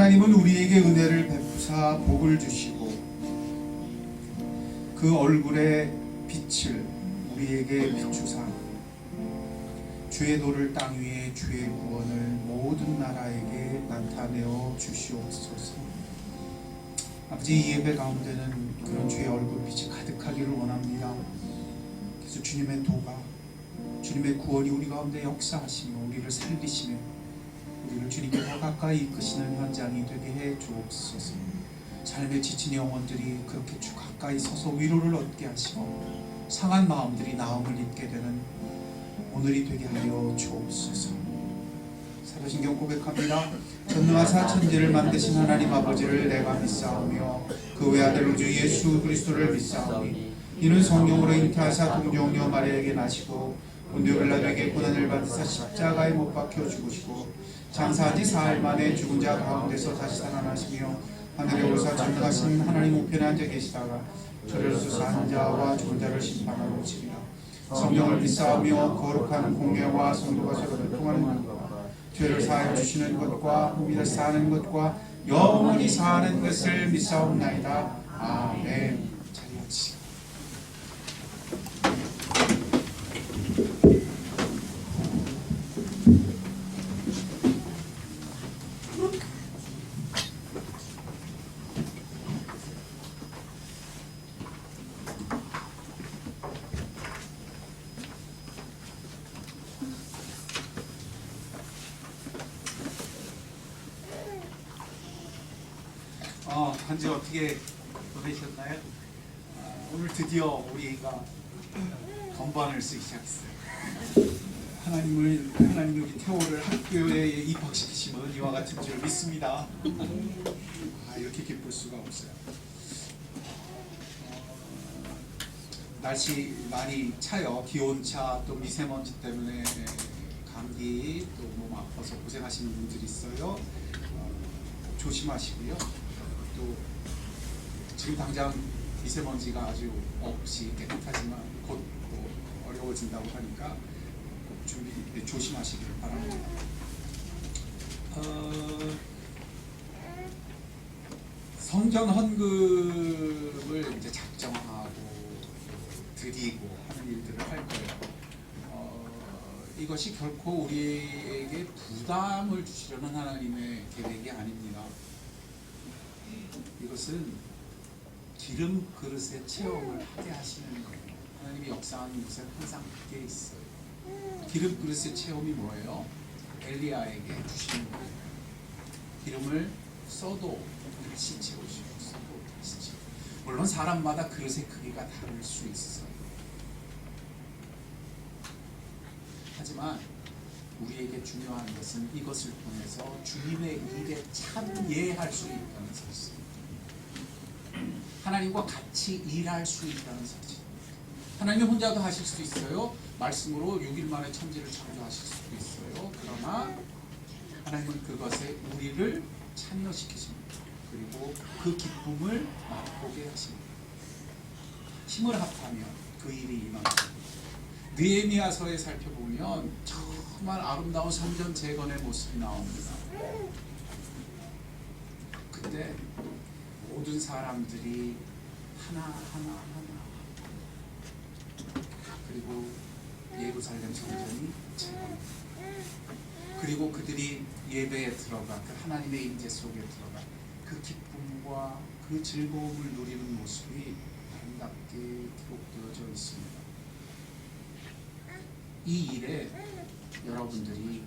하나님은 우리에게 은혜를 베푸사 복을 주시고 그 얼굴의 빛을 우리에게 비추사 주의 도를 땅 위에 주의 구원을 모든 나라에게 나타내어 주시옵소서. 아버지, 이 예배 가운데는 그런 주의 얼굴빛이 가득하기를 원합니다. 그래서 주님의 도가, 주님의 구원이 우리 가운데 역사하시며 우리를 살리시며 우리를 주님께 더 가까이 이끄시는 현장이 되게 해 주옵소서. 삶에 지친 영혼들이 그렇게 주 가까이 서서 위로를 얻게 하시고 상한 마음들이 나음을 입게 되는 오늘이 되게 하여 주옵소서. 사도신경 고백합니다. 전능하사 천지를 만드신 하나님 아버지를 내가 믿사오며 그 외아들 우주 예수 그리스도를 믿사오니 이는 성령으로 잉태하사 동정녀 마리아에게 나시고 본디오 빌라도에게 고난을 받으사 십자가에 못 박혀 죽으시고 장사한 지 사흘 만에 죽은 자 가운데서 다시 살아나시며 하늘에 오르사 전능하신 하나님 우편에 앉아 계시다가 저리로서 사는 자와 죽은 자를 심판하러 오시리라. 성령을 믿사오며 거룩한 공예와 성도가 서로 교통하는 것과 죄를 사하여 주시는 것과 믿어 사는 것과 영원히 사는 것을 믿사옵나이다. 아멘. 자리하시고 한 주 어떻게 보내셨나요? 오늘 드디어 우리가 건반을 쓰기 시작했어요. 하나님이 우리 태호를 학교에 입학시키시면 이와 같은 줄 믿습니다. 이렇게 기쁠 수가 없어요. 날씨 많이 차요. 기온차, 또 미세먼지 때문에 감기, 또 몸 아파서 고생하시는 분들이 있어요. 조심하시고요. 또 지금 당장 미세먼지가 아주 없이 깨끗하지만 곧 어려워진다고 하니까 조심하시길 바랍니다. 성전 헌금을 이제 작정하고 드리고 하는 일들을 할 거예요. 이것이 결코 우리에게 부담을 주시려는 하나님의 계획이 아닙니다. 이것은 기름 그릇의 체험을 하게 하시는 거예요. 하나님이 역사하는 곳에 항상 그게 있어요. 기름 그릇의 체험이 뭐예요? 엘리야에게 주시는 거예요. 기름을 써도 다시 채우시고 써도 다시 채우시고. 물론 사람마다 그릇의 크기가 다를 수 있어요. 하지만 우리에게 중요한 것은 이것을 통해서 주님의 일에 참여할 수 있다는 사실입니다. 하나님과 같이 일할 수 있다는 사실. 하나님이 혼자도 하실 수 있어요. 말씀으로 6일 만에 천지를 창조하실 수도 있어요. 그러나 하나님은 그것에 우리를 참여시키십니다. 그리고 그 기쁨을 맛보게 하십니다. 힘을 합하면 그 일이 임합니다. 느헤미야서에 살펴보면 정말 아름다운 성전 재건의 모습이 나옵니다. 그때 모든 사람들이 하나 그리고 예루살렘 성전이 재건, 그리고 그들이 예배에 들어가 그 하나님의 임재 속에 들어가 그 기쁨과 그 즐거움을 누리는 모습이 아름답게 기록되어져 있습니다. 이 일에 여러분들이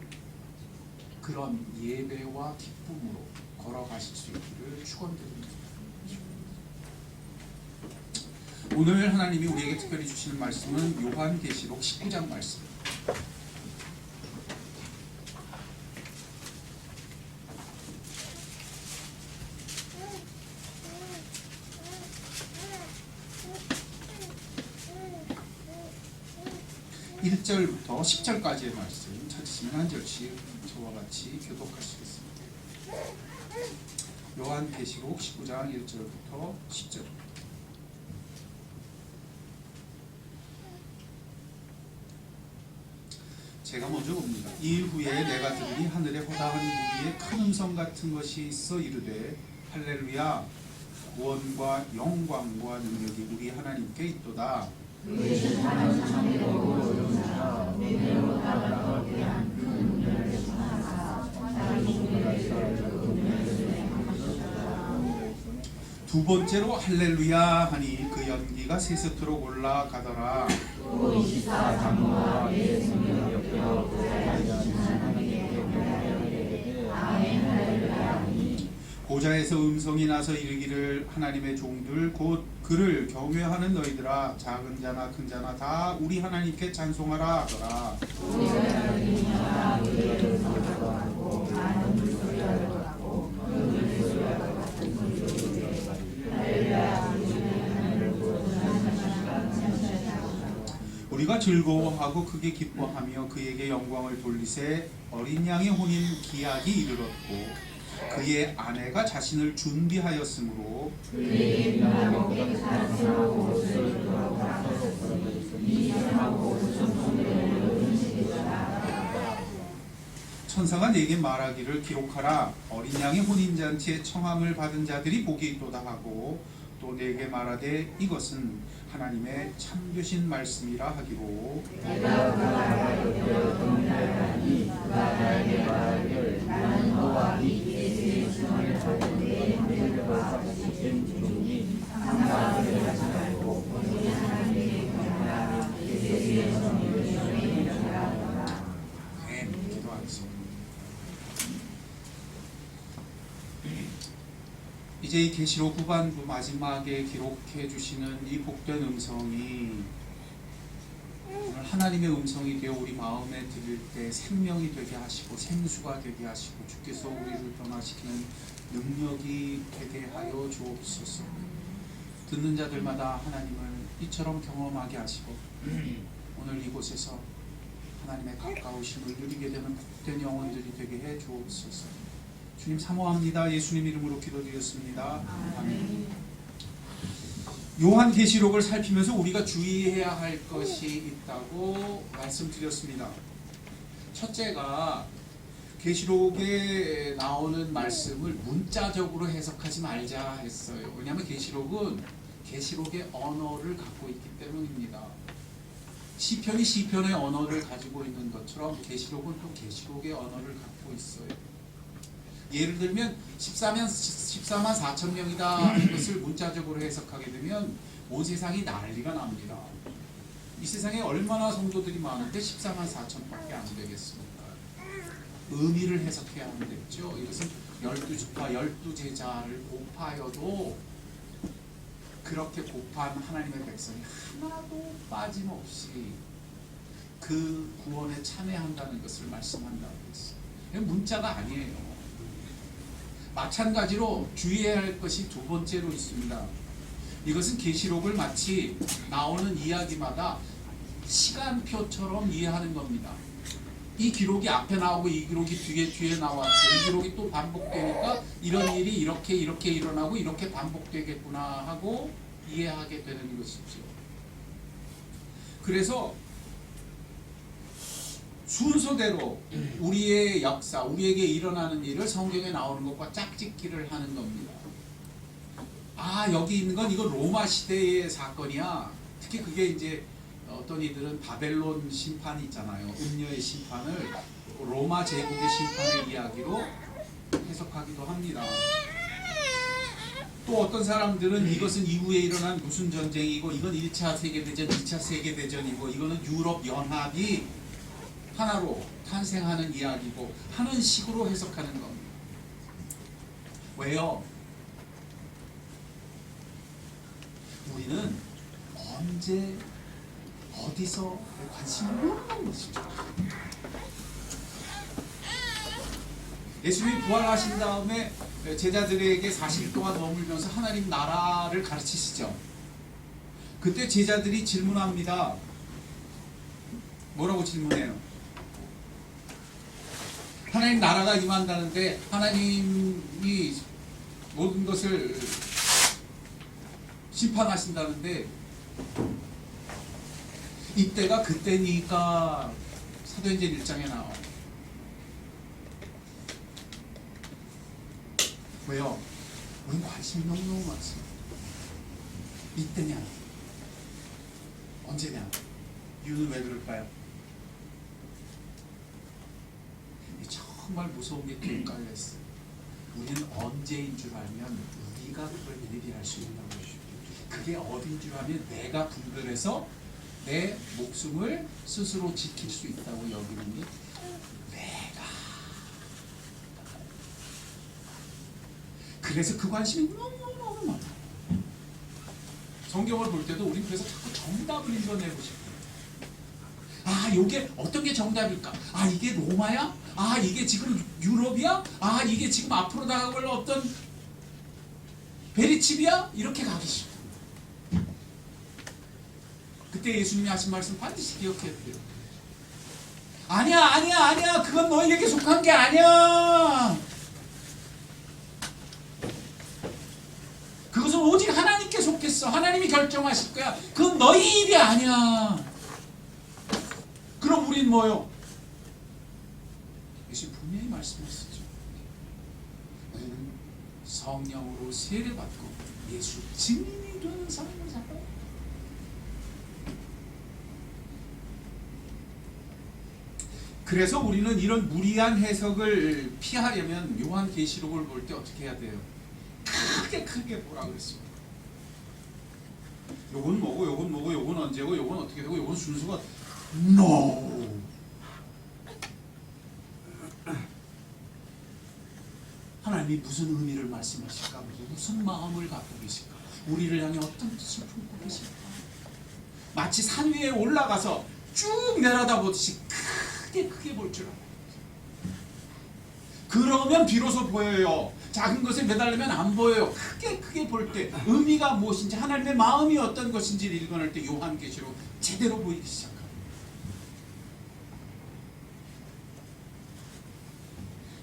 그런 예배와 기쁨으로 걸어가실 수 있기를 축원드립니다. 오늘 하나님이 우리에게 특별히 주시는 말씀은 요한계시록 19장 말씀. (1절부터) (10절까지의) 말씀 찾으시면 한 절씩 저와 같이 교독하시겠습니다. 요한계시록 19장 1절부터 10절. 제가 먼저 봅니다. 이 일 후에 내가 들으니 하늘에 허다한 무리의 큰 음성 같은 것이 있어 이르되 할렐루야 구원과 영광과 능력이 우리 하나님께 있도다. 두 번째로 할렐루야 하니 그 연기가 세스트로 올라가더라. 보좌에서 음성이 나서 이르기를 하나님의 종들 곧 그를 경외하는 너희들아 작은 자나 큰 자나 다 우리 하나님께 찬송하라 하더라. 우리가 즐거워하고 크게 기뻐하며 그에게 영광을 돌리세. 어린 양의 혼인 기약이 이르렀고 그의 아내가 자신을 준비하였으므로 천사가 내게 말하기를 기록하라. 어린 양의 혼인잔치에 청함을 받은 자들이 복이 있도다 하고 또 내게 말하되 이것은 하나님의 참되신 말씀이라 하기로 내가 그 말하기를 듣는다니 그가 나에게 말하기를 나는 너와 이 예수의 주님을 찾을 때에 하늘과 같이 된 종이 상관을 하지 말고 오직 하나님께 경외하라. 예수의 주님을 전하라 하더라. 기도하겠습니다. 이제 이 계시록 후반부 마지막에 기록해 주시는 이 복된 음성이 오늘 하나님의 음성이 되어 우리 마음에 들을 때 생명이 되게 하시고 생수가 되게 하시고 주께서 우리를 변화시키는 능력이 되게 하여 주옵소서. 듣는 자들마다 하나님을 이처럼 경험하게 하시고 오늘 이곳에서 하나님의 가까우심을 누리게 되는 복된 영혼들이 되게 해 주옵소서. 주님 사모합니다. 예수님 이름으로 기도드렸습니다. 아멘. 요한계시록을 살피면서 우리가 주의해야 할 것이 있다고 말씀드렸습니다. 첫째가 계시록에 나오는 말씀을 문자적으로 해석하지 말자 했어요. 왜냐하면 계시록은 계시록의 언어를 갖고 있기 때문입니다. 시편이 시편의 언어를 가지고 있는 것처럼 계시록은 또 계시록의 언어를 갖고 있어요. 예를 들면 14만 4천 명이다 이것을 문자적으로 해석하게 되면 온 세상이 난리가 납니다. 이 세상에 얼마나 성도들이 많은데 14만 4천밖에 안 되겠습니까? 의미를 해석해야 하는데죠. 이것은 12지파 12제자를 곱하여도 그렇게 곱한 하나님의 백성이 하나도 빠짐없이 그 구원에 참여한다는 것을 말씀한다고 했어요. 이건 문자가 아니에요. 마찬가지로 주의해야 할 것이 두 번째로 있습니다. 이것은 계시록을 마치 나오는 이야기마다 시간표처럼 이해하는 겁니다. 이 기록이 앞에 나오고 이 기록이 뒤에 나왔고 이 기록이 또 반복되니까 이런 일이 이렇게 일어나고 이렇게 반복되겠구나 하고 이해하게 되는 것이죠. 그래서 순서대로 우리의 역사, 우리에게 일어나는 일을 성경에 나오는 것과 짝짓기를 하는 겁니다. 아, 여기 있는 건 이거 로마 시대의 사건이야. 특히 그게 이제 어떤 이들은 바벨론 심판이 있잖아요. 음녀의 심판을 로마 제국의 심판의 이야기로 해석하기도 합니다. 또 어떤 사람들은 이것은 이후에 일어난 무슨 전쟁이고 이건 1차 세계대전, 2차 세계대전이고 이거는 유럽 연합이 하나로 탄생하는 이야기고 하는 식으로 해석하는 겁니다. 왜요? 우리는 언제 어디서 관심을 모르는 것이죠. 예수님이 부활하신 다음에 제자들에게 40일 동안 머물면서 하나님 나라를 가르치시죠. 그때 제자들이 질문합니다. 뭐라고 질문해요? 하나님 나라가 임한다는데 하나님이 모든 것을 심판하신다는데 이때가 그때니까 사도행전 1장에 나와요. 왜요? 우린 관심이 너무너무 많습니다. 이때냐? 언제냐? 이유는 왜 그럴까요? 정말 무서운 게 두 깔려 있어요. 우리는 언제인 줄 알면 우리가 그걸 예비할 수 있는 것이죠. 그게 어딘 줄 알면 내가 분별해서 내 목숨을 스스로 지킬 수 있다고 여기는 게 내가. 그래서 그 관심이 너무너무 많아요. 성경을 볼 때도 우리는 그래서 자꾸 정답을 읽어내고 싶어요. 아, 요게 어떤 게 정답일까? 아, 이게 로마야? 아, 이게 지금 유럽이야? 아, 이게 지금 앞으로 나아갈 어떤 베리칩이야? 이렇게 가기 싫어. 그때 예수님이 하신 말씀 반드시 기억해야 돼요. 아니야. 그건 너희에게 속한 게 아니야. 그것은 오직 하나님께 속했어. 하나님이 결정하실 거야. 그건 너희 일이 아니야. 그럼 우린 뭐요? 예수님 분명히 말씀하시죠. 너희는 성령으로 세례받고 예수 증인이 되는 삶을 살아요. 그래서 우리는 이런 무리한 해석을 피하려면 요한계시록을 볼 때 어떻게 해야 돼요? 크게 보라 그랬어요. 요건 뭐고, 요건 언제고, 요건 어떻게 되고, 요건 순수가 No. 하나님이 무슨 의미를 말씀하실까? 무슨 마음을 갖고 계실까? 우리를 향해 어떤 뜻을 품고 계실까? 마치 산 위에 올라가서 쭉 내려다보듯이 크게 볼 줄 알아요. 그러면 비로소 보여요. 작은 것에 매달리면 안 보여요. 크게 볼 때 의미가 무엇인지, 하나님의 마음이 어떤 것인지를 읽어낼 때 요한계시록 제대로 보이기 시작합니다.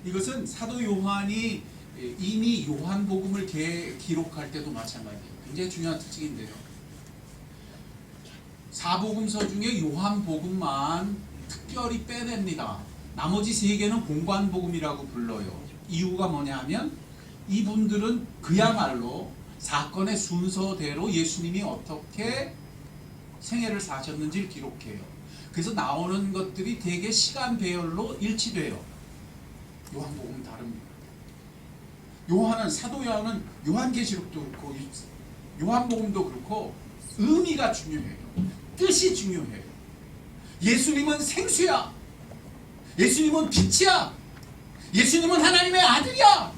이것은 사도 요한이 이미 요한복음을 기록할 때도 마찬가지예요. 굉장히 중요한 특징인데요. 사복음서 중에 요한복음만 특별히 빼냅니다. 나머지 세 개는 공관복음이라고 불러요. 이유가 뭐냐 하면 이분들은 그야말로 사건의 순서대로 예수님이 어떻게 생애를 사셨는지를 기록해요. 그래서 나오는 것들이 되게 시간 배열로 일치돼요. 요한복음은 다릅니다. 사도 요한은 요한계시록도 그렇고 요한복음도 그렇고 의미가 중요해요. 뜻이 중요해요. 예수님은 생수야. 예수님은 빛이야. 예수님은 하나님의 아들이야.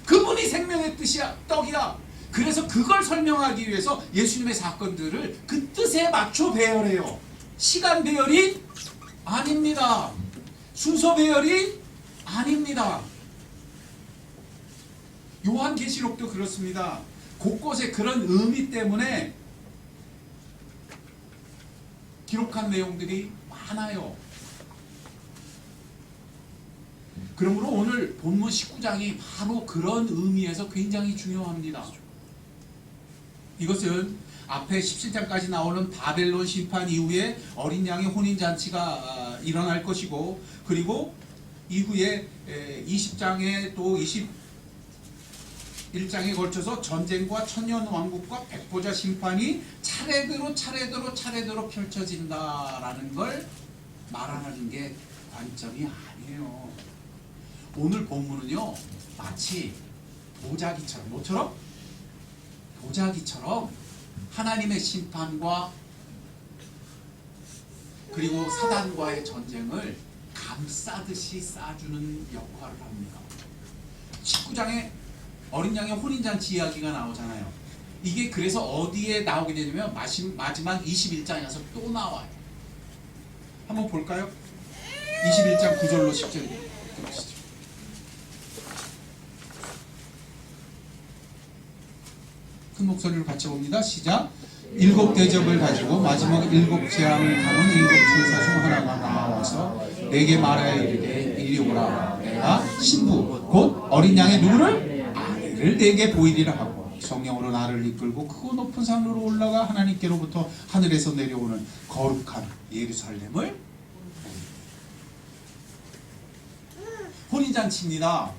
그분이 생명의 뜻이야, 떡이야. 그래서 그걸 설명하기 위해서 예수님의 사건들을 그 뜻에 맞춰 배열해요. 시간 배열이 아닙니다. 순서 배열이 아닙니다. 요한계시록도 그렇습니다. 곳곳에 그런 의미 때문에 기록한 내용들이 많아요. 그러므로 오늘 본문 19장이 바로 그런 의미에서 굉장히 중요합니다. 이것은 앞에 17장까지 나오는 바벨론 심판 이후에 어린 양의 혼인잔치가 일어날 것이고, 그리고 이후에 20장에 또 21장에 걸쳐서 전쟁과 천년왕국과 백보자 심판이 차례대로 펼쳐진다라는 걸 말하는 게 관점이 아니에요. 오늘 본문은요, 마치 도자기처럼, 뭐처럼? 도자기처럼 하나님의 심판과 그리고 사단과의 전쟁을 감싸듯이 싸주는 역할을 합니다. 19장에 어린 양의 혼인잔치 이야기가 나오잖아요. 이게 그래서 어디에 나오게 되냐면 마지막 21장에 가서 또 나와요. 한번 볼까요? 21장 9절로 10절 보시죠. 큰 목소리로 같이 봅니다. 시작. 7 대접을 가지고 마지막 7 재앙을 담은 7 천사 중 하나가 나와서 내게 말하여 이르되 이리 오라. 내가 신부 곧 어린 양의 누구를? 아내를 내게 보이리라 하고 성령으로 나를 이끌고 크고 높은 산으로 올라가 하나님께로부터 하늘에서 내려오는 거룩한 예루살렘을 혼인잔치입니다.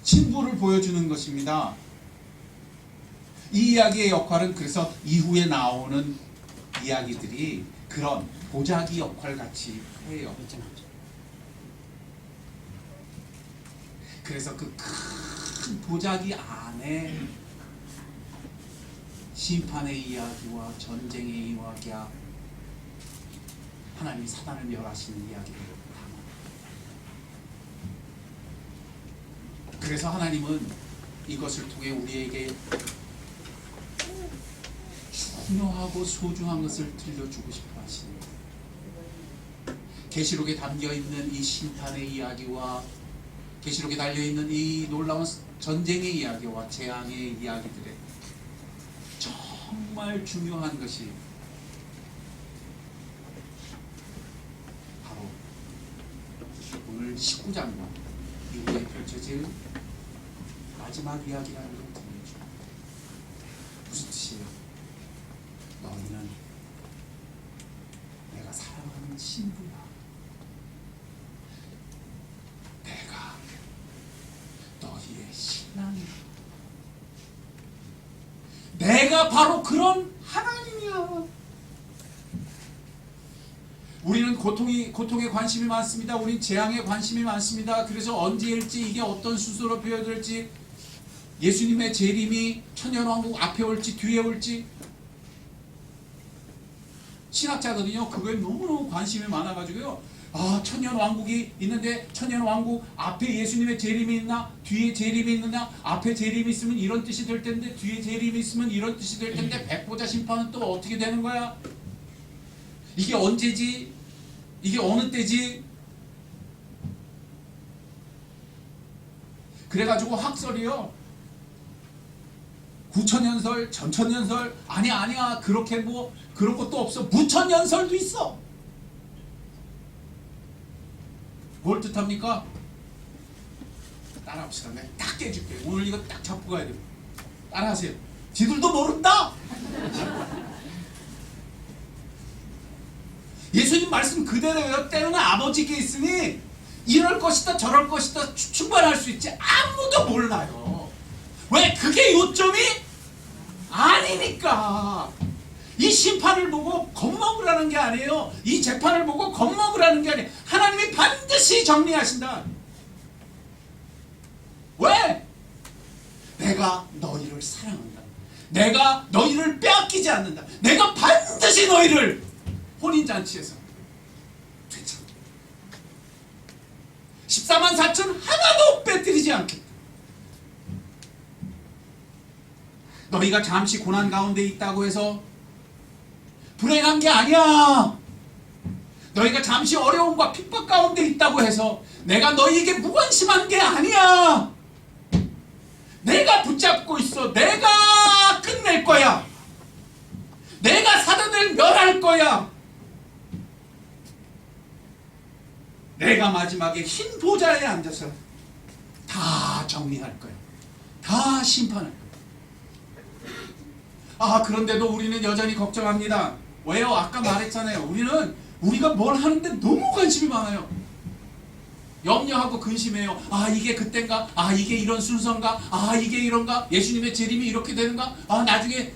신부를 보여주는 것입니다. 이 이야기의 역할은 그래서 이후에 나오는 이야기들이 그런 보자기 역할 같이 해요. 그래서 그 큰 보자기 안에 심판의 이야기와 전쟁의 이야기와 하나님이 사단을 멸하시는 이야기를 담아. 그래서 하나님은 이것을 통해 우리에게 중요하고 소중한 것을 들려주고 싶어 하십니다. 계시록에 담겨있는 이 심판의 이야기와 계시록에 달려있는 이 놀라운 전쟁의 이야기와 재앙의 이야기들에 정말 중요한 것이 바로 오늘 19장과 이후에 펼쳐질 마지막 이야기라는 걸 들려줍니다. 무슨 뜻이에요? 너희는 내가 사랑하는 신부야. 내가 너희의 신랑이야. 내가 바로 그런 하나님이야. 우리는 고통에 관심이 많습니다. 우리는 재앙에 관심이 많습니다. 그래서 언제일지 이게 어떤 순서로 표현될지, 예수님의 재림이 천년왕국 앞에 올지 뒤에 올지, 신학자들은요 그거에 너무너무 관심이 많아가지고요, 천년왕국이 있는데 천년왕국 앞에 예수님의 재림이 있나, 뒤에 재림이 있느냐, 앞에 재림이 있으면 이런 뜻이 될 텐데 뒤에 재림이 있으면 이런 뜻이 될 텐데 백보자 심판은 또 어떻게 되는 거야? 이게 언제지? 이게 어느 때지? 그래가지고 학설이요, 9천년설, 전천년설, 아니야 그렇게 뭐 그런 것도 없어. 무천년설도 있어. 뭘 뜻합니까? 따라합시다. 내가 딱 깨줄게. 오늘 이거 딱 잡고 가야 돼요. 따라하세요. 지들도 모른다. 예수님 말씀 그대로요. 때로는 아버지께 있으니 이럴 것이다 저럴 것이다 충분할 수 있지 아무도 몰라요. 왜? 그게 요점이 아니니까. 이 심판을 보고 겁먹으라는 게 아니에요. 이 재판을 보고 겁먹으라는 게 아니에요. 하나님이 반드시 정리하신다. 왜? 내가 너희를 사랑한다. 내가 너희를 빼앗기지 않는다. 내가 반드시 너희를 혼인잔치에서 되찾아 14만 4천 하나도 빼뜨리지 않겠다. 너희가 잠시 고난 가운데 있다고 해서 불행한 게 아니야. 너희가 잠시 어려움과 핍박 가운데 있다고 해서 내가 너희에게 무관심한 게 아니야. 내가 붙잡고 있어. 내가 끝낼 거야. 내가 사단을 멸할 거야. 내가 마지막에 흰 보좌에 앉아서 다 정리할 거야. 다 심판할 거야. 그런데도 우리는 여전히 걱정합니다. 왜요? 아까 말했잖아요. 우리가 뭘 하는데 너무 관심이 많아요. 염려하고 근심해요. 이게 그땐가? 이게 이런 순서인가? 이게 이런가? 예수님의 재림이 이렇게 되는가? 나중에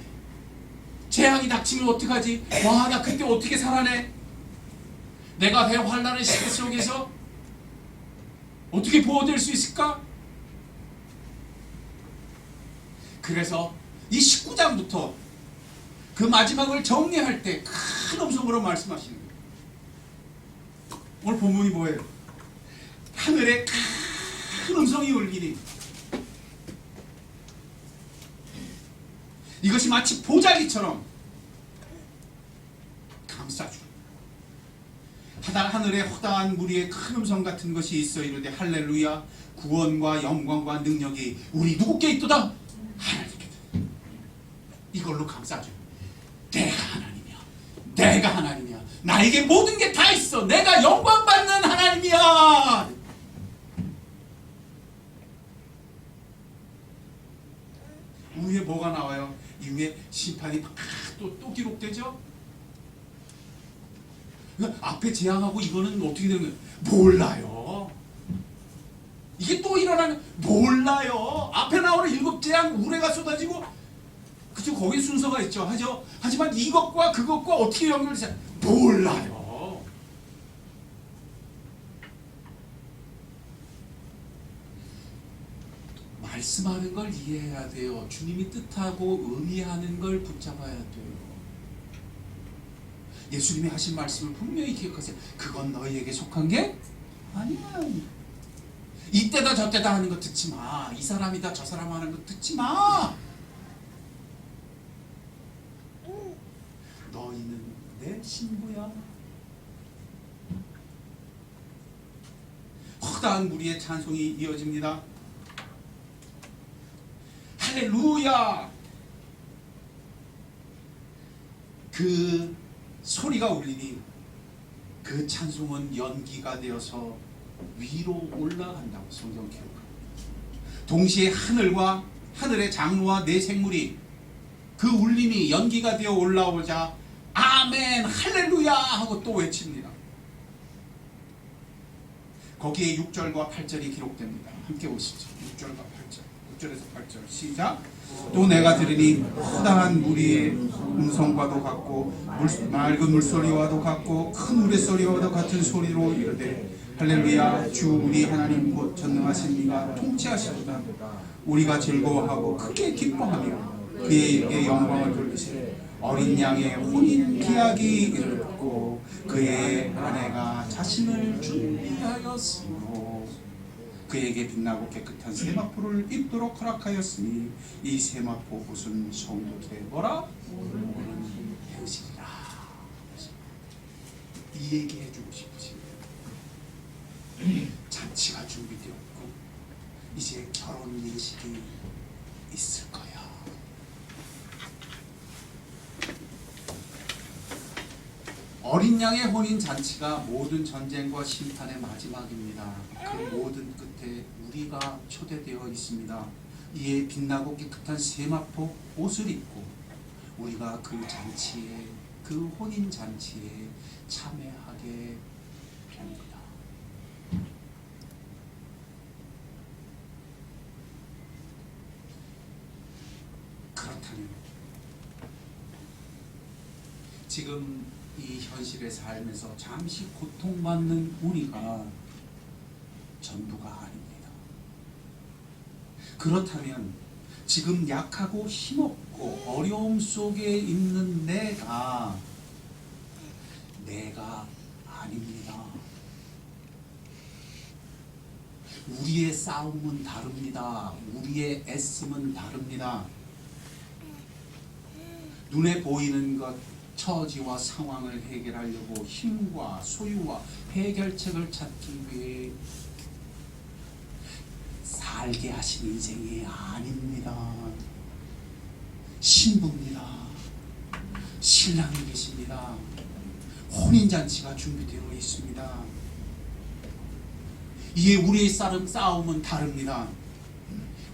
재앙이 닥치면 어떡하지? 나 그때 어떻게 살아내? 내가 대환란의 시대 속에서 어떻게 보호될 수 있을까? 그래서 이 19장부터 그 마지막을 정리할 때 큰 음성으로 말씀하시는 거예요. 오늘 본문이 뭐예요? 하늘에 큰 음성이 울리니 이것이 마치 보자기처럼 감싸주고 하늘에 허다한 무리의 큰 음성 같은 것이 있어 이르되 할렐루야 구원과 영광과 능력이 우리 누구께 있도다? 하나님께. 이걸로 감싸줘. 내가 하나님이야. 내가 하나님이야. 나에게 모든 게 다 있어. 내가 영광 받는 하나님이야. 뭐가 나와요? 이후에 심판이 또 기록되죠? 그러니까 앞에 재앙하고 이거는 어떻게 되는 거예요? 몰라요. 이게 또 일어나는 몰라요. 앞에 나오는 7재앙 우레가 쏟아지고 그죠? 거기 순서가 있죠. 하죠. 하지만 이것과 그것과 어떻게 연결되지 몰라요. 말씀하는 걸 이해해야 돼요. 주님이 뜻하고 의미하는 걸 붙잡아야 돼요. 예수님이 하신 말씀을 분명히 기억하세요. 그건 너희에게 속한 게 아니야. 이때다 저때다 하는 거 듣지 마. 이 사람이다 저 사람 하는 거 듣지 마. 너희는 내 신부야. 허다한 무리의 찬송이 이어집니다. 할렐루야. 그 소리가 울리니 그 찬송은 연기가 되어서 위로 올라간다고 성경 기록합니다. 동시에 하늘과 하늘의 장로와 네 생물이 그 울림이 연기가 되어 올라오자 아멘 할렐루야 하고 또 외칩니다. 거기에 6절과 8절이 기록됩니다. 함께 오시죠. 6절과 8절 6절에서 8절 시작. 또 내가 들으니 허다한 무리의 음성과도 같고 맑은 물소리와도 같고 큰 우레소리와도 같은 소리로 이르되 할렐루야 주 우리 하나님 곧 전능하신 이가 통치하시도다. 우리가 즐거워하고 크게 기뻐하며 그에게 영광을 돌리시되 어린 양의 혼인 기약이 이르렀고 그의 아내가 자신을 준비하였으므로 그에게 빛나고 깨끗한 세마포를 입도록 허락하였으니 이 세마포 옷은 성도들의 뭐라? 오는 행실이라. 이 얘기해 주고 싶지. 잔치가 준비되었고 이제 결혼 예식이 있을 거야. 어린 양의 혼인 잔치가 모든 전쟁과 심판의 마지막입니다. 그 모든 끝에 우리가 초대되어 있습니다. 이에 빛나고 깨끗한 세마포 옷을 입고 우리가 그 잔치에 그 혼인 잔치에 참여하게 됩니다. 그렇다면 지금 이 현실의 삶에서 잠시 고통받는 우리가 전부가 아닙니다. 그렇다면 지금 약하고 힘없고 어려움 속에 있는 내가 아닙니다. 우리의 싸움은 다릅니다. 우리의 애씀은 다릅니다. 눈에 보이는 것 처지와 상황을 해결하려고 힘과 소유와 해결책을 찾기 위해 살게 하신 인생이 아닙니다. 신부입니다. 신랑이 계십니다. 혼인잔치가 준비되어 있습니다. 이에 우리의 싸움은 다릅니다.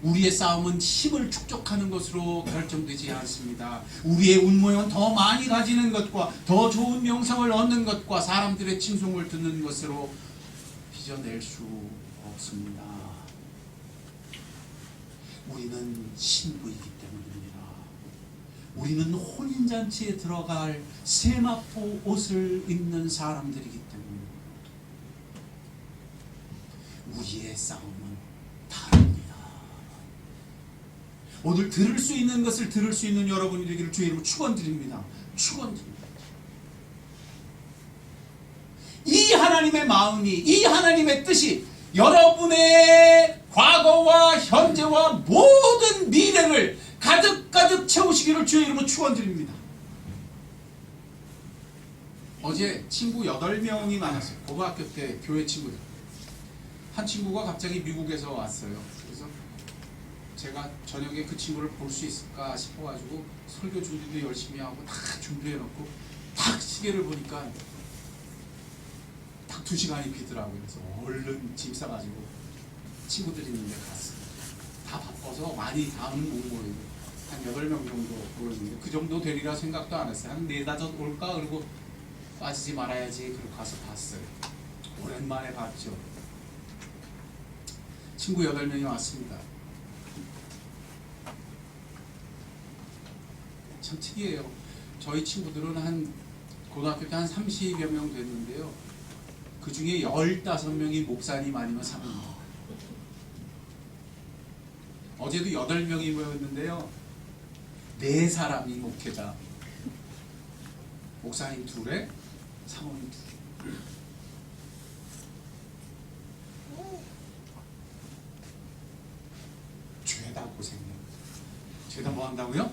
우리의 싸움은 힘을 축적하는 것으로 결정되지 않습니다. 우리의 운모형은 더 많이 가지는 것과 더 좋은 명성을 얻는 것과 사람들의 칭송을 듣는 것으로 빚어낼 수 없습니다. 우리는 신부이기 때문입니다. 우리는 혼인잔치에 들어갈 세마포 옷을 입는 사람들이기 때문입니다. 우리의 싸움은 다릅니다. 오늘 들을 수 있는 것을 들을 수 있는 여러분이 되기를 주의 이름으로 축원드립니다. 축원드립니다. 이 하나님의 마음이, 이 하나님의 뜻이 여러분의 과거와 현재와 모든 미래를 가득가득 채우시기를 주의 이름으로 축원드립니다. 어제 친구 8명이 만났어요. 고등학교 때 교회 친구들. 한 친구가 갑자기 미국에서 왔어요. 그래서 제가 저녁에 그 친구를 볼 수 있을까 싶어가지고 설교 준비도 열심히 하고 다 준비해놓고 딱 시계를 보니까 딱 2시간이 비더라고요. 그래서 얼른 짐 싸가지고 친구들이 있는데 갔어요. 다 바빠서 많이 다음은 못 모이고 한 8명 정도 모였는데 그 정도 되리라 생각도 안 했어요. 한 4-5 올까? 그리고 빠지지 말아야지. 그리고 가서 봤어요. 오랜만에 봤죠. 친구 8명이 왔습니다. 참 특이해요. 저희 친구들은 한 고등학교 때 한 30여 명 됐는데요. 그 중에 15명이 목사님 아니면 사모님. 어제도 8명이 모였는데요. 4사람이 목회자. 목사님 2에 사모님 2. 죄다 고생해요. 죄다 뭐 한다고요?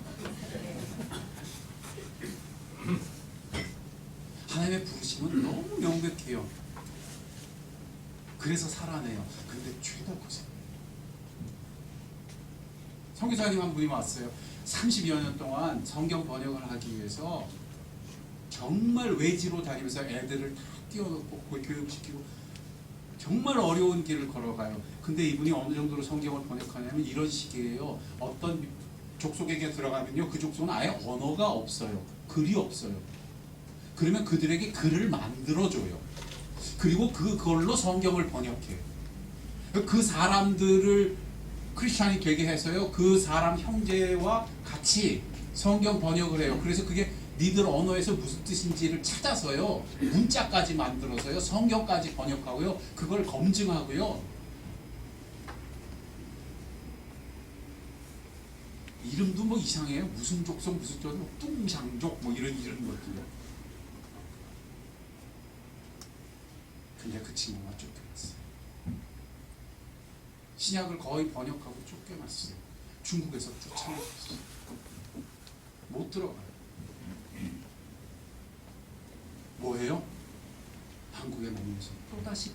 하나님의 부르심은 너무 명백해요. 그래서 살아내요. 근데 죄다 고생. 선교사님 한 분이 왔어요. 30여 년 동안 성경 번역을 하기 위해서 정말 외지로 다니면서 애들을 다 띄워놓고 교육시키고 정말 어려운 길을 걸어가요. 근데 이분이 어느 정도로 성경을 번역하냐면 이런 식이에요. 어떤 족속에게 들어가면요, 그 족속은 아예 언어가 없어요. 글이 없어요. 그러면 그들에게 글을 만들어줘요. 그리고 그걸로 성경을 번역해요. 그 사람들을 크리스찬이 되게 해서요, 그 사람 형제와 같이 성경 번역을 해요. 그래서 그게 니들 언어에서 무슨 뜻인지를 찾아서요, 문자까지 만들어서요, 성경까지 번역하고요, 그걸 검증하고요. 이름도 뭐 이상해요. 무슨 족속 무슨 족, 뚱상족 뭐 이런 것들요. 근데 그 친구가 쫓겨났어요. 신약을 거의 번역하고 쫓겨났어요. 중국에서 쫓아냈어요. 못 들어가요. 뭐예요? 한국에 오면서 또다시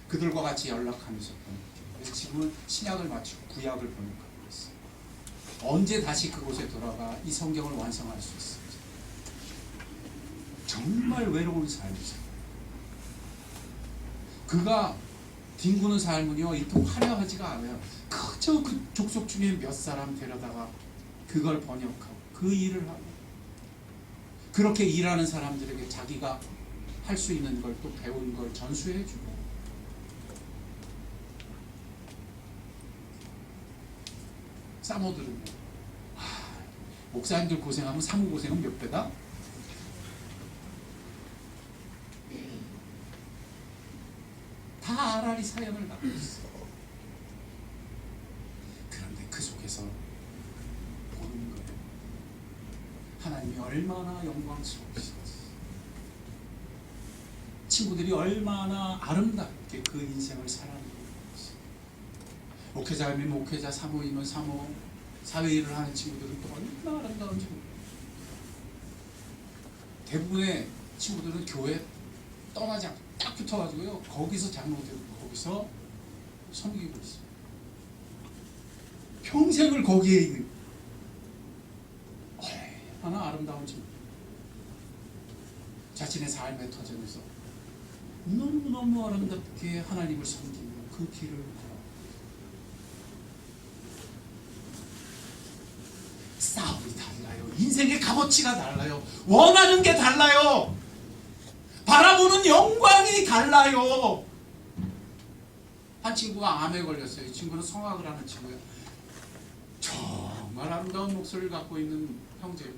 그들과 같이 연락하면서 번역해요. 그래서 지금은 신약을 마치고 구약을 번역하고 있어요. 언제 다시 그곳에 돌아가 이 성경을 완성할 수 있을지. 정말 외로운 삶이죠. 그가 뒹구는 삶은요, 이렇게 화려하지가 않아요. 그저 그 족속 중에 몇 사람 데려다가 그걸 번역하고 그 일을 하고, 그렇게 일하는 사람들에게 자기가 할 수 있는 걸 또 배운 걸 전수해주고. 사모들은요, 목사님들 고생하면 사모 고생은 몇 배다? 다 아라리 사연을 갖고 있어요. 그런데 그 속에서 보는 거예요. 하나님이 얼마나 영광스러우신지, 친구들이 얼마나 아름답게 그 인생을 살아내고 있는지. 목회자이면 목회자, 사모이면 사모, 사회일을 하는 친구들은 또 얼마나 아름다운 친구들. 대부분의 친구들은 교회 떠나지 않고 딱 붙어가지고요, 거기서 장로되고 거기서 섬기고 있어요. 평생을 거기에 있는 얼마나 아름다운 친구. 자신의 삶의 터전에서 너무너무 아름답게 하나님을 섬기며 그 길을 걸어. 싸움이 달라요. 인생의 값어치가 달라요. 원하는 게 달라요. 바라보는 영광이 달라요. 한 친구가 암에 걸렸어요. 이 친구는 성악을 하는 친구예요. 정말 아름다운 목소리를 갖고 있는 형제예요.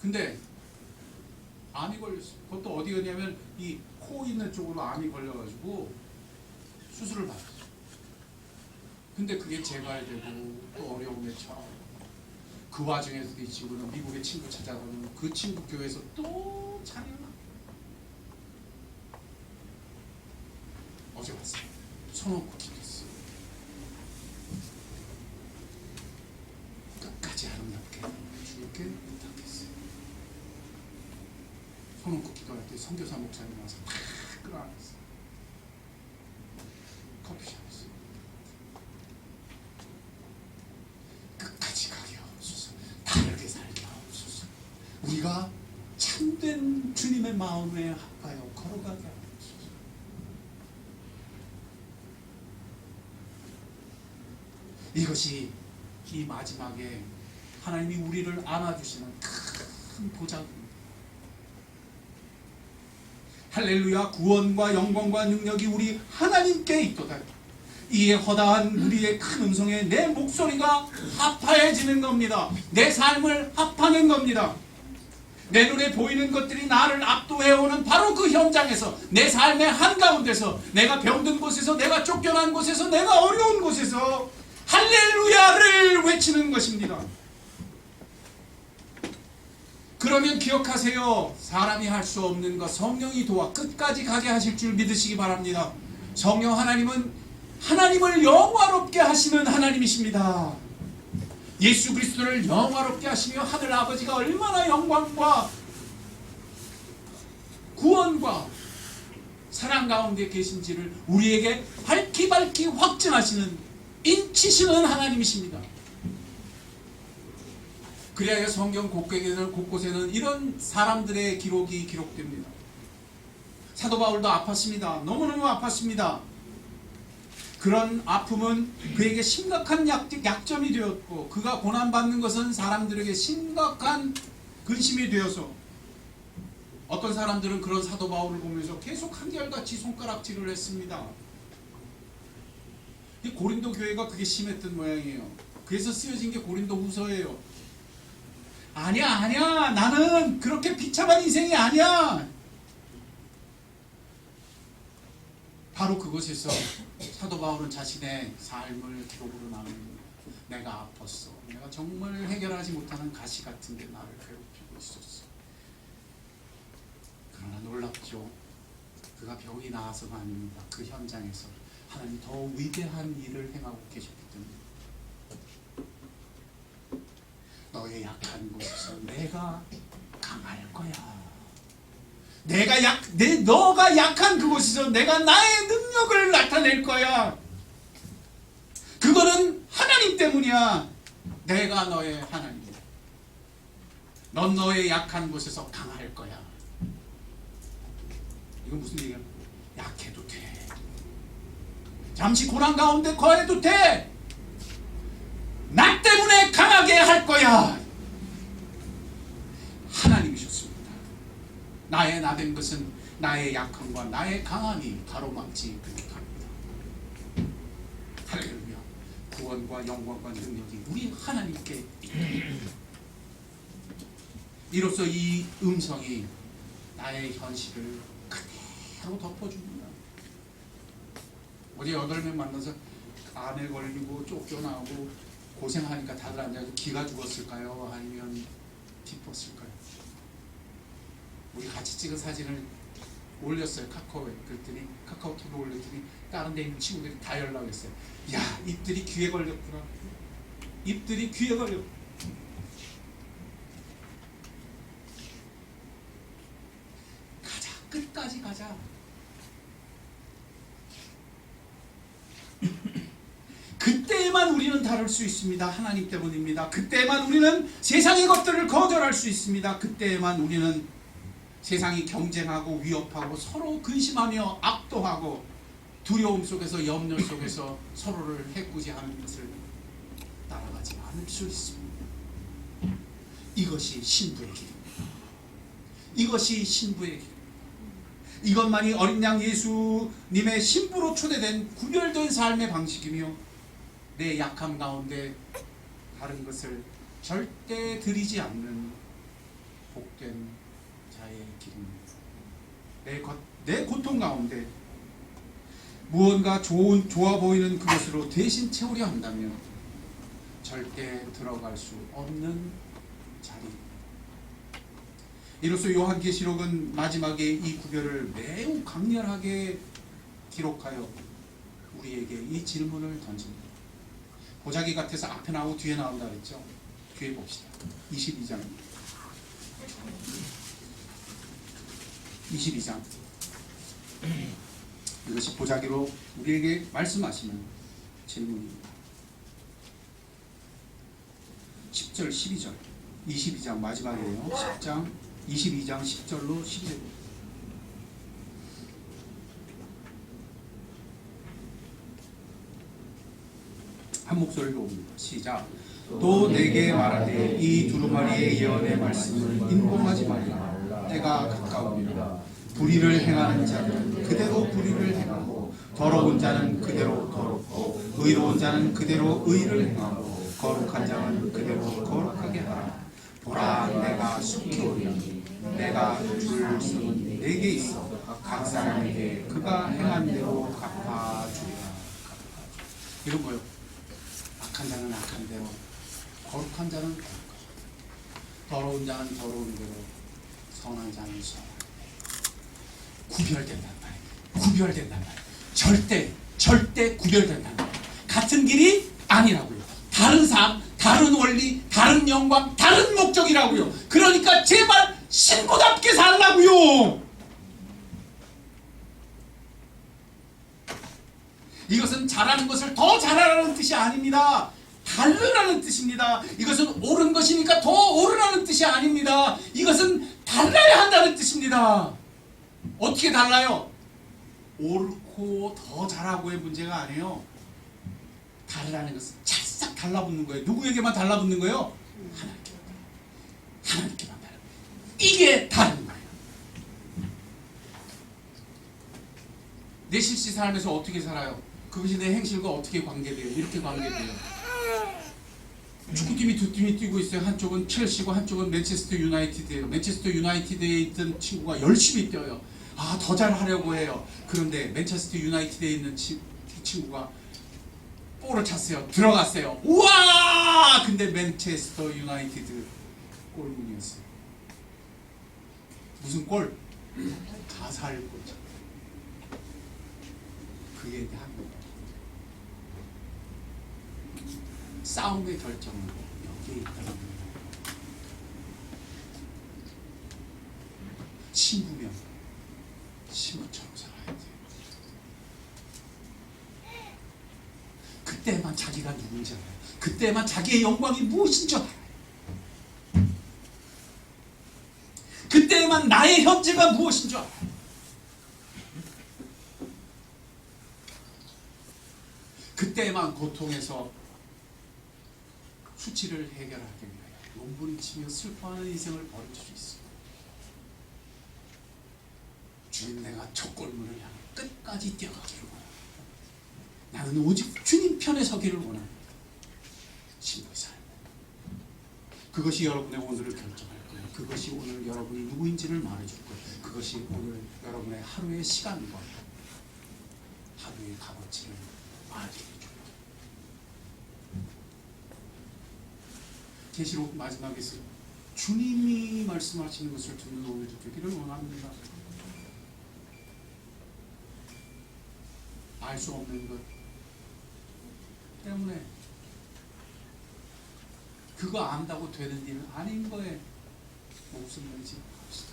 근데 암이 걸렸어요. 그것도 어디였냐면 이 코 있는 쪽으로 암이 걸려가지고 수술을 받았어요. 근데 그게 재발되고 또 어려움에 처하고, 그 와중에서도 이 친구는 미국의 친구 찾아가면 그 친구 교회에서 또 찬양을. 어제 봤어요. 손 얹고 기도했어요. 끝까지 아름답게 주님께 부탁했어요. 손 얹고 기도할 때 선교사 목사님 와서 다 끌어안았어요. 커피숍에서 끝까지 가게 하옵소서. 다르게 살게 하옵소서. 우리가 참된 주님의 마음에 합하여 걸어가게 하옵소서. 이것이 이 마지막에 하나님이 우리를 안아주시는 큰 보장입니다. 할렐루야. 구원과 영광과 능력이 우리 하나님께 있도다. 이 허다한 우리의 큰 음성에 내 목소리가 합하여지는 겁니다. 내 삶을 합하는 겁니다. 내 눈에 보이는 것들이 나를 압도해오는 바로 그 현장에서, 내 삶의 한가운데서, 내가 병든 곳에서, 내가 쫓겨난 곳에서, 내가 어려운 곳에서 할렐루야를 외치는 것입니다. 그러면 기억하세요. 사람이 할 수 없는 것 성령이 도와 끝까지 가게 하실 줄 믿으시기 바랍니다. 성령 하나님은 하나님을 영화롭게 하시는 하나님이십니다. 예수 그리스도를 영화롭게 하시며 하늘 아버지가 얼마나 영광과 구원과 사랑 가운데 계신지를 우리에게 밝히 확증하시는, 인치시는 하나님이십니다. 그래야 성경 곳곳에는 이런 사람들의 기록이 기록됩니다. 사도 바울도 아팠습니다. 너무너무 아팠습니다. 그런 아픔은 그에게 심각한 약점이 되었고, 그가 고난받는 것은 사람들에게 심각한 근심이 되어서, 어떤 사람들은 그런 사도 바울을 보면서 계속 한결같이 손가락질을 했습니다. 이 고린도 교회가 그게 심했던 모양이에요. 그래서 쓰여진 게 고린도 후서예요. 아니야, 나는 그렇게 비참한 인생이 아니야. 바로 그곳에서 사도 바울은 자신의 삶을 기록으로 나눕니다. 내가 아팠어. 내가 정말 해결하지 못하는 가시 같은 게 나를 괴롭히고 있었어. 그러나 놀랍죠. 그가 병이 나아서가 아닙니다. 그 현장에서 하나님 더 위대한 일을 행하고 계셨기 때문에, 너의 약한 곳에서 내가 강할 거야. 너가 약한 그곳에서 내가 나의 능력을 나타낼 거야. 그거는 하나님 때문이야. 내가 너의 하나님이야. 넌 너의 약한 곳에서 강할 거야. 이건 무슨 얘기야? 약해도 돼. 잠시 고난 가운데 거해도 돼. 나 때문에 강하게 할 거야. 하나님이셨습니다. 나의 나된 것은 나의 약함과 나의 강함이 가로막지 못합니다. 할렐루야. 구원과 영광과 능력이 우리 하나님께 있다. 이로써 이 음성이 나의 현실을 그대로 덮어줍니다. 어제 8명 만나서 암에 걸리고 쫓겨나고 고생하니까 다들 앉아서 기가 죽었을까요? 아니면 기뻤을까요? 우리 같이 찍은 사진을 올렸어요. 카카오톡에 올렸더니 다른 데 있는 친구들이 다 연락했어요. 야, 입들이 귀에 걸렸구나. 입들이 귀에 걸렸. 가자, 끝까지 가자. 그때에만 우리는 다룰 수 있습니다. 하나님 때문입니다. 그때에만 우리는 세상의 것들을 거절할 수 있습니다. 그때에만 우리는 세상이 경쟁하고 위협하고 서로 근심하며 압도하고 두려움 속에서, 염려 속에서 서로를 해코지하는 것을 따라가지 않을 수 있습니다. 이것이 신부의 길입니다. 이것이 신부의 길. 이것만이 어린 양 예수님의 신부로 초대된 구별된 삶의 방식이며, 내 약함 가운데 다른 것을 절대 드리지 않는 복된 자의 길입니다. 내 고통 가운데 무언가 좋아 보이는 그것으로 대신 채우려 한다면 절대 들어갈 수 없는 자리. 이로써 요한계시록은 마지막에 이 구별을 매우 강렬하게 기록하여 우리에게 이 질문을 던집니다. 보자기 같아서 앞에 나오고 뒤에 나온다 그랬죠? 뒤에 봅시다. 22장. 22장. 이것이 보자기로 우리에게 말씀하시는 질문입니다. 10절, 12절. 22장 마지막이에요. 10장, 22장 10절로 12절. 한 목소리로 옵니다. 시작. 또 내게 말하되 이 두루마리의 예언의 말씀을 인봉하지 말라. 때가 가까우니라. 불의를 행하는 자는 그대로 불의를 행하고 더러운 자는 그대로 더럽고 의로운 자는 그대로 의를 행하고 거룩한 자는 그대로 거룩하게 하라. 보라, 내가 속히 오리니 내가 줄 수는 내게 있어 각 사람에게 그가 행한 대로 갚아주리라. 이건 뭐요? 악한 자는 악한 대로, 거룩한 자는 거룩한 대로, 더러운 자는 더러운 대로, 선한 자는 선한 대로 구별된단 말이에요. 구별된단 말이에요. 절대 구별된단 말이에요. 같은 길이 아니라고요. 다른 삶, 다른 원리, 다른 영광, 다른 목적이라고요. 그러니까 제발 신부답게 살라고요. 이것은 잘하는 것을 더 잘하라는 뜻이 아닙니다. 다르라는 뜻입니다. 이것은 옳은 것이니까 더 옳으라는 뜻이 아닙니다. 이것은 달라야 한다는 뜻입니다. 어떻게 달라요? 옳고 더 잘하고의 문제가 아니에요. 다르라는 것은 찰싹 달라붙는 거예요. 누구에게만 달라붙는 거예요? 하나님께만. 하나님께만 달라. 이게 다른 거예요. 내 실시 삶에서 어떻게 살아요? 그것이 내 행실과 어떻게 관계돼요? 이렇게 관계돼요. 축구팀이 두 팀이 뛰고 있어요. 한쪽은 첼시고 한쪽은 맨체스터 유나이티드예요. 맨체스터 유나이티드에 있던 친구가 열심히 뛰어요. 아, 더 잘하려고 해요. 그런데 맨체스터 유나이티드에 있는 친구가 볼을 찼어요. 들어갔어요. 우와! 근데 맨체스터 유나이티드 골문이었어요. 무슨 골? 가살골이죠. 그게 한국 싸움의 결정은 여기에 있다는 거예요. 신부면 신부처럼 살아야 돼요. 그때만 자기가 누군지 알아요. 그때만 자기의 영광이 무엇인 줄 알아요. 그때만 나의 현재가 무엇인 줄 알아요. 그때만 고통에서 수치를 해결하기 위하여 몸부림치며 슬퍼하는 인생을 벌일 수 있어요. 주님, 내가 첫 골문을 향해 끝까지 뛰어가기를 원합니다. 나는 오직 주님 편에 서기를 원합니다. 신부의 삶. 그것이 여러분의 오늘을 결정할 거예요. 그것이 오늘 여러분이 누구인지를 말해줄 거예요. 그것이 오늘 여러분의 하루의 시간과 하루의 값어치를 말해줄 거예요. 계시록 마지막에서 주님이 말씀하시는 것을 듣는 오늘도 되기를 원합니다. 알 수 없는 것 때문에 그거 안다고 되는 일은 아닌 거에 목숨 내지 맙시다.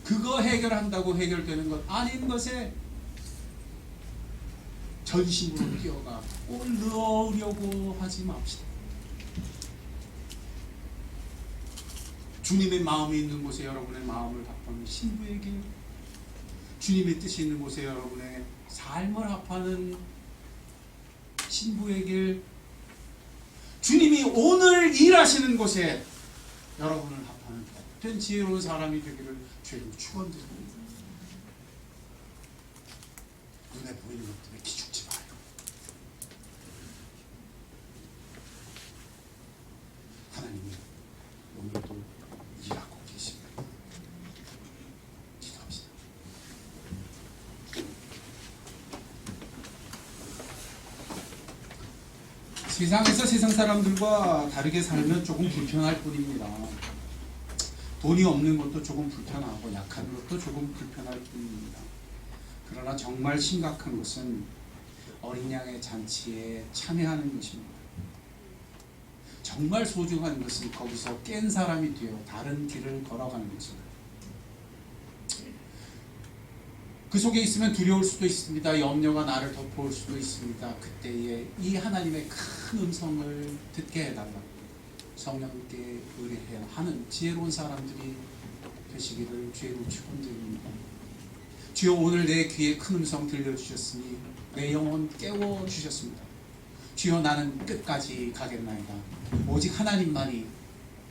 그거 해결한다고 해결되는 것 아닌 것에 전심으로 뛰어가 골 넣으려고 하지 맙시다. 주님의 마음이 있는 곳에 여러분의 마음을 합하는 신부에게, 주님의 뜻이 있는 곳에 여러분의 삶을 합하는 신부에게, 주님이 오늘 일하시는 곳에 여러분을 합하는 복된 지혜로운 사람이 되기를 주님 축원드립니다. 눈에 보이는 것 때문에 기죽지 마요. 하나님이 오늘도 일하고 계십니다. 기도합시다. 세상에서 세상 사람들과 다르게 살면 조금 불편할 뿐입니다. 돈이 없는 것도 조금 불편하고 약한 것도 조금 불편할 뿐입니다. 그러나 정말 심각한 것은 어린 양의 잔치에 참여하는 것입니다. 정말 소중한 것은 거기서 깬 사람이 되어 다른 길을 걸어가는 것입니다. 그 속에 있으면 두려울 수도 있습니다. 염려가 나를 덮어올 수도 있습니다. 그때에 이 하나님의 큰 음성을 듣게 해달라고 성령께 의뢰해야 하는 지혜로운 사람들이 되시기를 주의로 축원드립니다. 주여, 오늘 내 귀에 큰 음성 들려주셨으니 내 영혼 깨워주셨습니다. 주여 나는 끝까지 가겠나이다. 오직 하나님만이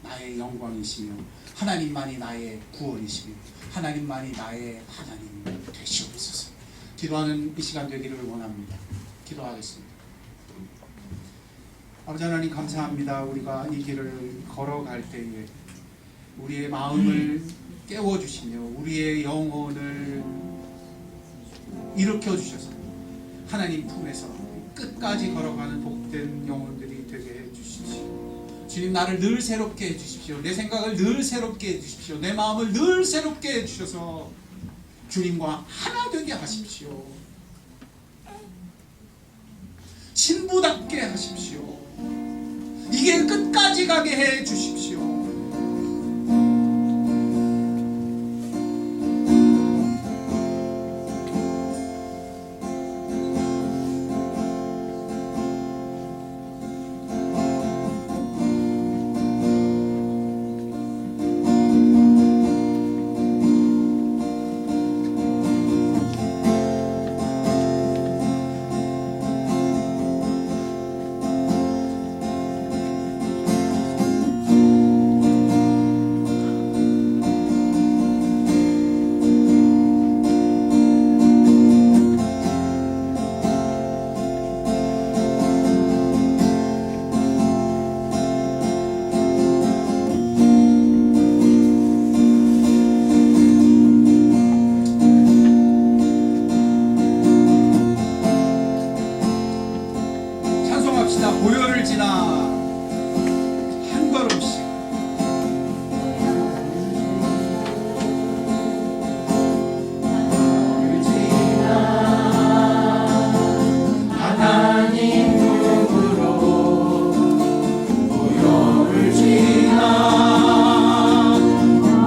나의 영광이시며 하나님만이 나의 구원이시며 하나님만이 나의 하나님 되시옵소서. 기도하는 이 시간 되기를 원합니다. 기도하겠습니다. 아버지 하나님 감사합니다. 우리가 이 길을 걸어갈 때에 우리의 마음을 깨워주시며 우리의 영혼을 일으켜주셔서 하나님 품에서 끝까지 걸어가는 복된 영혼들이 되게 해주십시오. 주님 나를 늘 새롭게 해주십시오. 내 생각을 늘 새롭게 해주십시오. 내 마음을 늘 새롭게 해주셔서 주님과 하나 되게 하십시오. 신부답게 하십시오. 이 길 끝까지 가게 해 주십시오. 보혈을 지나 한 걸음씩 하나님 품으로 보혈을 지나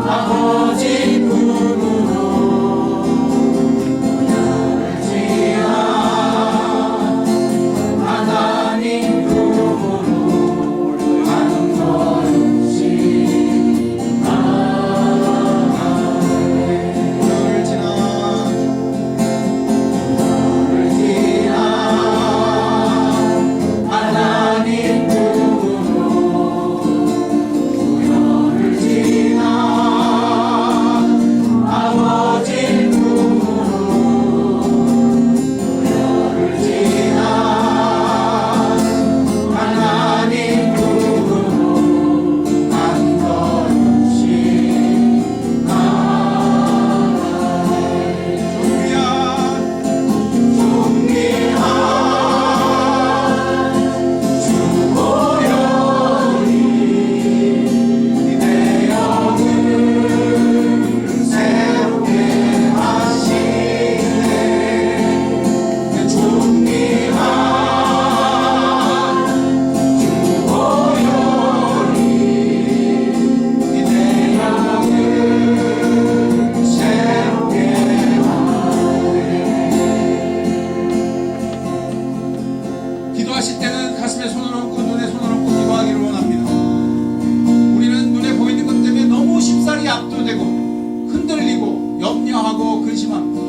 아버지 품으로 보혈을 지나 하나님 기도하실 때는 가슴에 손을 얹고 눈에 손을 얹고 기도하기를 원합니다. 우리는 눈에 보이는 것 때문에 너무 쉽사리 압도되고 흔들리고 염려하고 근심합니다.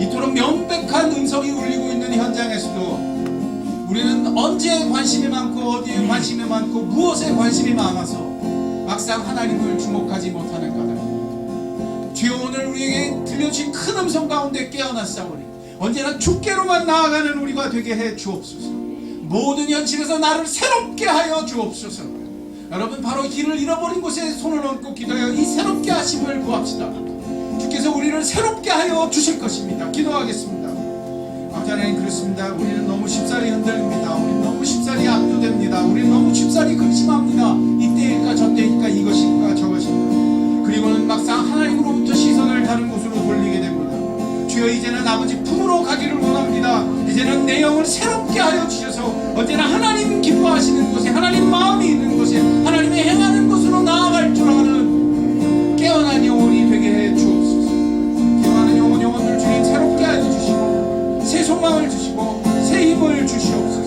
이토록 명백한 음성이 울리고 있는 현장에서도 우리는 언제 관심이 많고 어디에 관심이 많고 무엇에 관심이 많아서 막상 하나님을 주목하지 못하는 까닭. 주여 오늘 우리에게 들려주신 큰 음성 가운데 깨어났사오니 언제나 주께로만 나아가는 우리가 되게 해 주옵소서. 모든 현실에서 나를 새롭게 하여 주옵소서. 여러분 바로 길을 잃어버린 곳에 손을 얹고 기도하여 이 새롭게 하심을 구합시다. 주께서 우리를 새롭게 하여 주실 것입니다. 기도하겠습니다. 아버지 하나님 그렇습니다. 우리는 너무 쉽사리 흔들립니다. 우리는 너무 쉽사리 압도됩니다. 우리는 너무 쉽사리 근심합니다. 이때일까 저때일까 이것일까 저것일까. 그리고는 막상 하나님으로부터 시선을 다른 곳으로 돌리게 됩니다. 주여 이제는 아버지 품으로 가기를 원합니다. 이제는 내 영을 새롭게 하여 주셔서 언제나 하나님 기뻐하시는 곳에 하나님 마음이 있는 곳에 하나님의 행하는 곳으로 나아갈 줄 아는 깨어난 영혼이 되게 해 주옵소서. 기도하는 영혼들 주님 새롭게 하여 주시고 새 소망을 주시고 새 힘을 주시옵소서.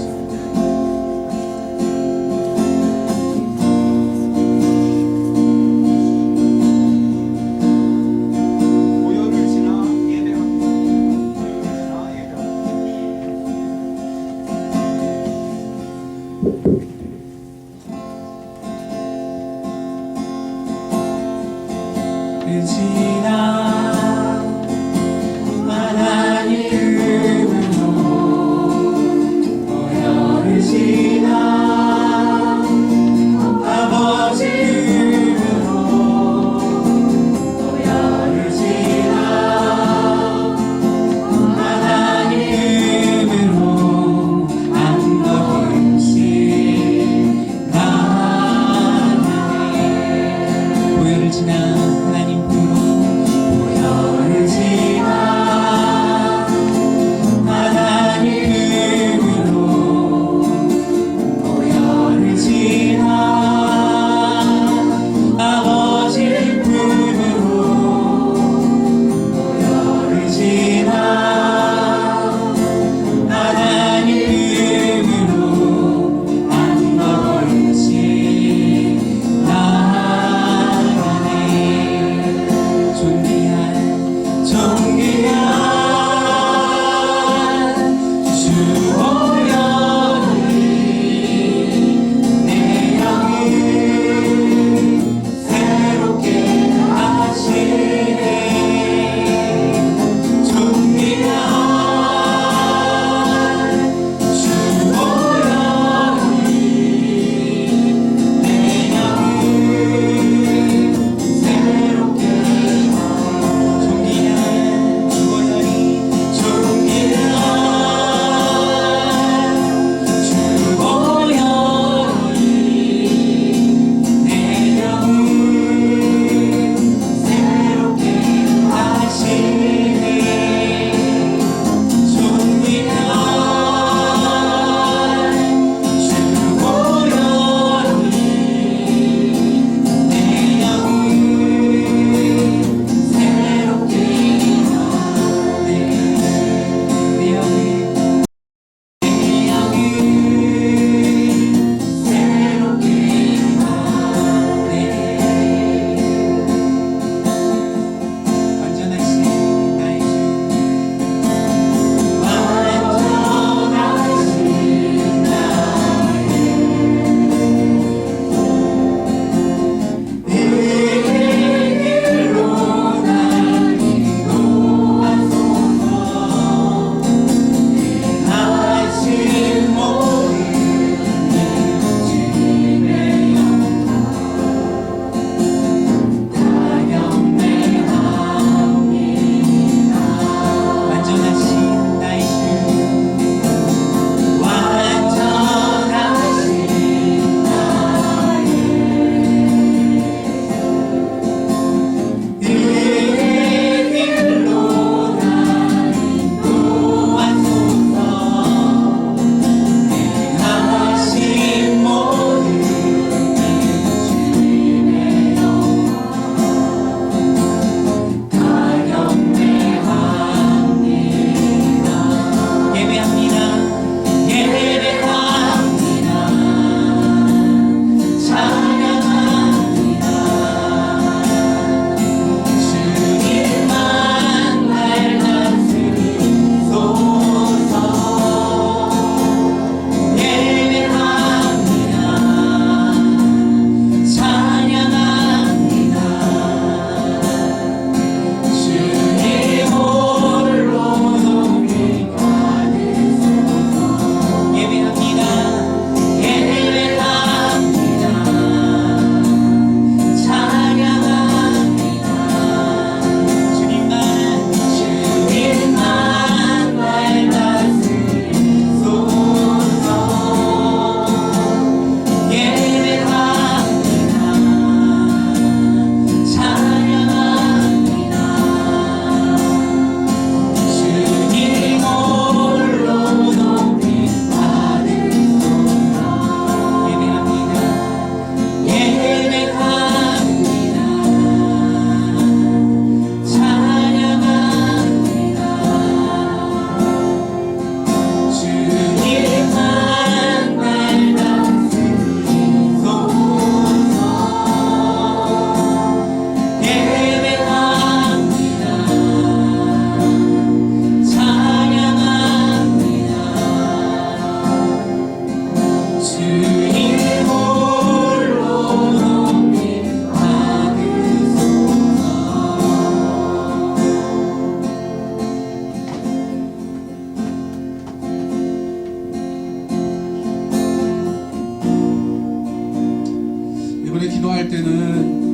기도할 때는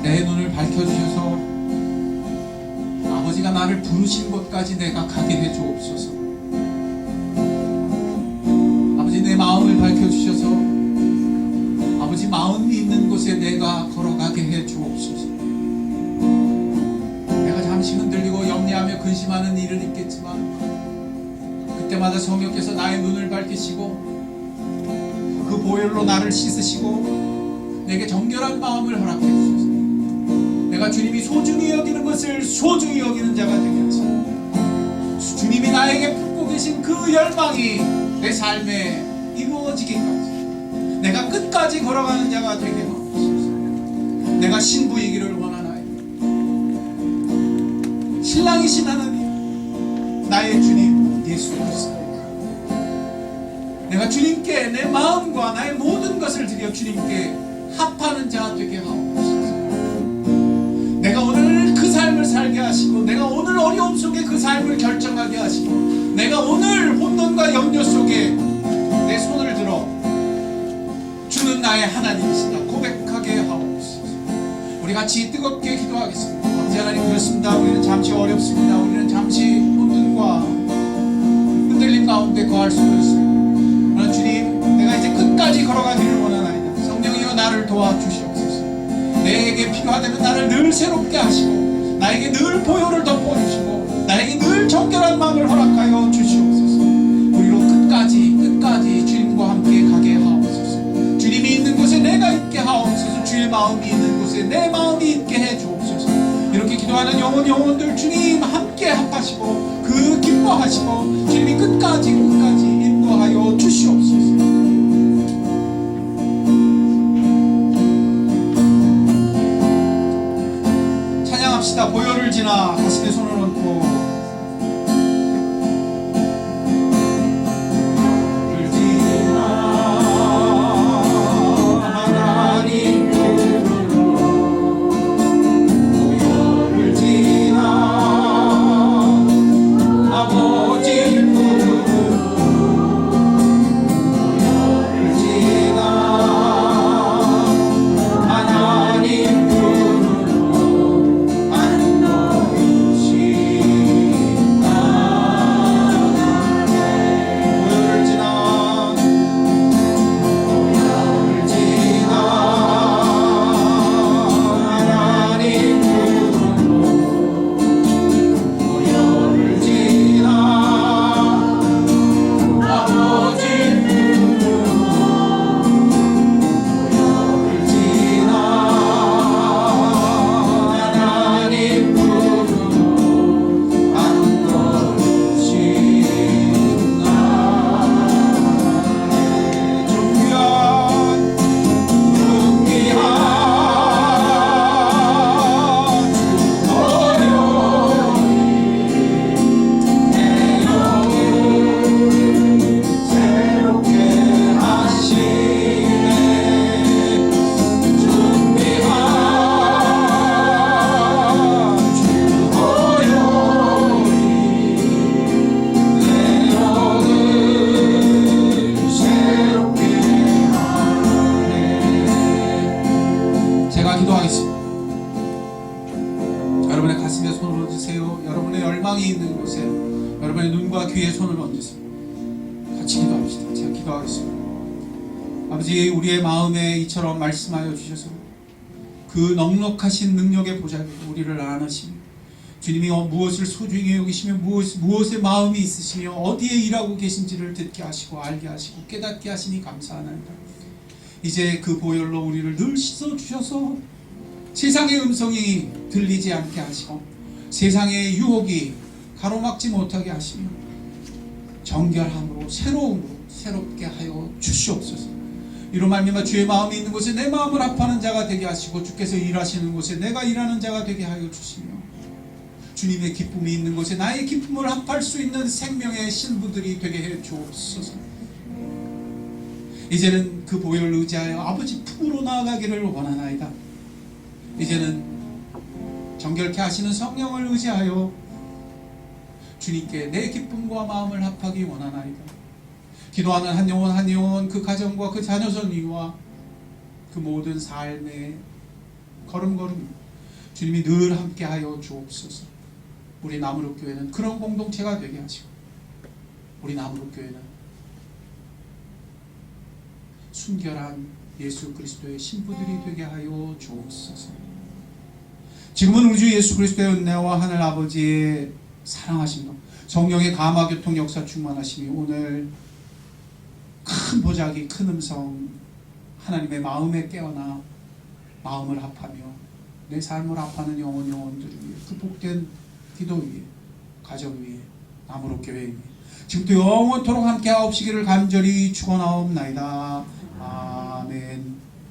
내 눈을 밝혀주셔서 아버지가 나를 부르신 곳까지 내가 가게 해 주옵소서. 아버지, 내 마음을 밝혀주셔서 아버지 마음이 있는 곳에 내가 걸어가게 해 주옵소서. 내가 잠시 흔들리고 염려하며 근심하는 일은 있겠지만 그때마다 성령께서 나의 눈을 밝히시고 그 보혈로 나를 씻으시고 내게 정결한 마음을 허락해 주셔서 내가 주님이 소중히 여기는 것을 소중히 여기는 자가 되게 하시고 주님이 나에게 품고 계신 그 열망이 내 삶에 이루어지기까지 내가 끝까지 걸어가는 자가 되게 하옵소서. 내가 신부이기를 원하나이다. 신랑이신 하나님, 나의 주님 예수 그리스도, 내가 주님께 내 마음과 나의 모든 것을 드려 주님께 합하는 자 되게 하옵소서. 내가 오늘 그 삶을 살게 하시고 내가 오늘 어려움 속에 그 삶을 결정하게 하시고 내가 오늘 혼돈과 염려 속에 내 손을 들어 주는 나의 하나님이시다 고백하게 하옵소서. 우리 같이 뜨겁게 기도하겠습니다. 아버지 하나님, 그렇습니다. 우리는 잠시 어렵습니다. 우리는 잠시 혼돈과 흔들림 가운데 거할 수도 있습니다. 그러나 주님, 내가 이제 끝까지 걸어가기를 원하나이다. 성령이여 나를 도와주시옵소서. 내게 필요하다면 나를 늘 새롭게 하시고 나에게 늘 보혈을 덮어주시고 나에게 늘 정결한 마음을 허락하여 주시옵소서. 우리로 끝까지 주님과 함께 가게 하옵소서. 주님이 있는 곳에 내가 있게 하옵소서. 주의 마음이 있는 곳에 내 마음이 있게 해주옵소서. 이렇게 기도하는 영혼들 주님 함께 합하시고 그 기뻐하시고 주님이 끝까지 인도하여 주시옵소서. 찬양합시다. 보혈을 지나 가슴에 손을 얹고 아버지, 우리의 마음에 이처럼 말씀하여 주셔서 그 넉넉하신 능력의 보좌로 우리를 안으시며 주님이 무엇을 소중히 여기시며 무엇에 마음이 있으시며 어디에 일하고 계신지를 듣게 하시고 알게 하시고 깨닫게 하시니 감사하나이다. 이제 그 보혈로 우리를 늘 씻어주셔서 세상의 음성이 들리지 않게 하시고 세상의 유혹이 가로막지 못하게 하시며 정결함으로 새롭게 하여 주시옵소서. 이로 말미암아 주의 마음이 있는 곳에 내 마음을 합하는 자가 되게 하시고 주께서 일하시는 곳에 내가 일하는 자가 되게 하여 주시며 주님의 기쁨이 있는 곳에 나의 기쁨을 합할 수 있는 생명의 신부들이 되게 해 주옵소서. 이제는 그 보혈을 의지하여 아버지 품으로 나아가기를 원하나이다. 이제는 정결케 하시는 성령을 의지하여 주님께 내 기쁨과 마음을 합하기 원하나이다. 기도하는 한 영혼 한 영혼, 그 가정과 그 자녀선이와 그 모든 삶의 걸음걸음 주님이 늘 함께하여 주옵소서. 우리 나무룩교회는 그런 공동체가 되게 하시고, 우리 나무룩교회는 순결한 예수 그리스도의 신부들이 되게 하여 주옵소서. 지금은 우리 주 예수 그리스도의 은혜와 하늘 아버지의 사랑하심도, 성령의 감화교통 역사 충만하심이 오늘 큰 보자기, 큰 음성, 하나님의 마음에 깨어나 마음을 합하며 내 삶을 합하는 영혼들을 위해, 그 복된 기도 위에, 가정 위에, 나무룩교회 위에 지금도 영원토록 함께 하옵시기를 간절히 축원하옵나이다. 아멘.